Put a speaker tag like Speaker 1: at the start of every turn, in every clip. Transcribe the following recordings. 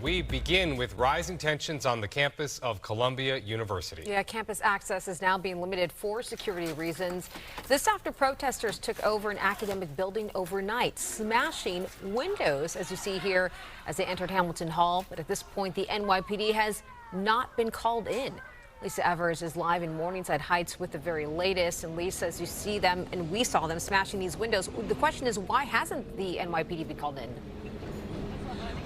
Speaker 1: We begin with rising tensions on the campus of Columbia University.
Speaker 2: Yeah, campus access is now being limited for security reasons. This after protesters took over an academic building overnight, smashing windows, as you see here, as they entered Hamilton Hall. But at this point, the NYPD has not been called in. Lisa Evers is live in Morningside Heights with the very latest. And Lisa, as you see them, and we saw them smashing these windows, the question is, why hasn't the NYPD been called in?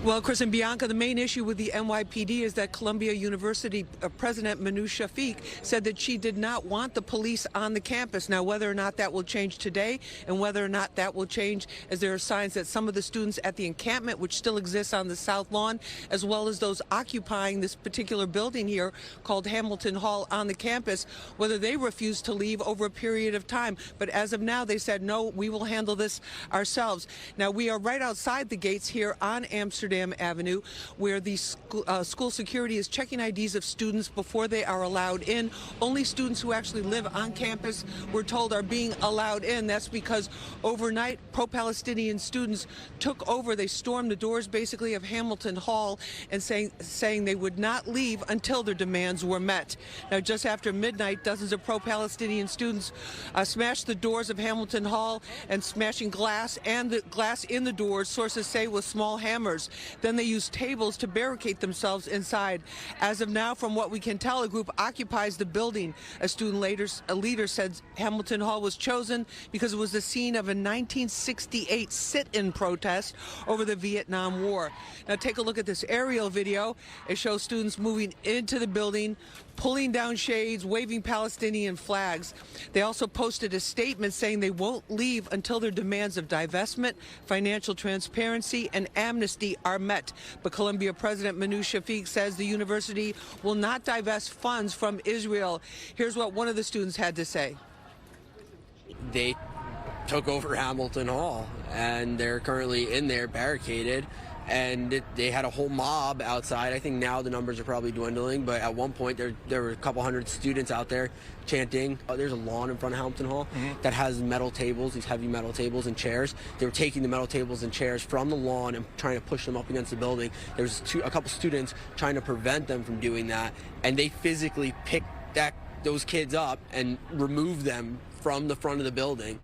Speaker 3: Well, Chris and Bianca, the main issue with the NYPD is that Columbia University President Manu Shafiq said that she did not want the police on the campus. Now, whether or not that will change today and whether or not that will change, as there are signs that some of the students at the encampment, which still exists on the South Lawn, as well as those occupying this particular building here called Hamilton Hall on the campus, whether they refuse to leave over a period of time. But as of now, they said, no, we will handle this ourselves. Now, we are right outside the gates here on Amsterdam Avenue, where the school security is checking IDs of students before they are allowed in. Only students who actually live on campus, we're told, are being allowed in. That's because overnight, pro-Palestinian students took over. They stormed the doors, basically, of Hamilton Hall and saying they would not leave until their demands were met. Now, just after midnight, dozens of pro-Palestinian students smashed the doors of Hamilton Hall and smashing glass, and the glass in the doors, sources say, with small hammers. Then they used tables to barricade themselves inside. As of now, from what we can tell, a group occupies the building. A student leader said Hamilton Hall was chosen because it was the scene of a 1968 sit-in protest over the Vietnam War. Now take a look at this aerial video. It shows students moving into the building, pulling down shades, waving Palestinian flags. They also posted a statement saying they won't leave until their demands of divestment, financial transparency, and amnesty are met. But Columbia President Manu Shafiq says the university will not divest funds from Israel. Here's what one of the students had to say.
Speaker 4: They took over Hamilton Hall, and they're currently in there barricaded. And they had a whole mob outside. I think now the numbers are probably dwindling, but at one point there were a couple hundred students out there chanting. There's a lawn in front of Hamilton Hall that has metal tables, these heavy metal tables and chairs. They were taking the metal tables and chairs from the lawn and trying to push them up against the building. There was a couple students trying to prevent them from doing that, and they physically picked those kids up and removed them from the front of the building.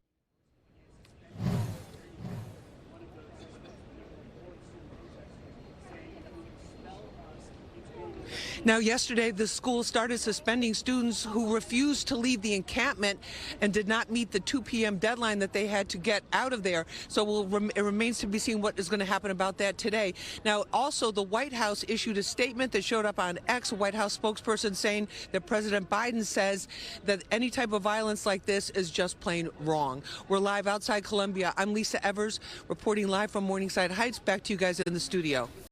Speaker 3: Now, yesterday, the school started suspending students who refused to leave the encampment and did not meet the 2 p.m. deadline that they had to get out of there. So it remains to be seen what is going to happen about that today. Now, also, the White House issued a statement that showed up on X, a White House spokesperson saying that President Biden says that any type of violence like this is just plain wrong. We're live outside Columbia. I'm Lisa Evers, reporting live from Morningside Heights. Back to you guys in the studio.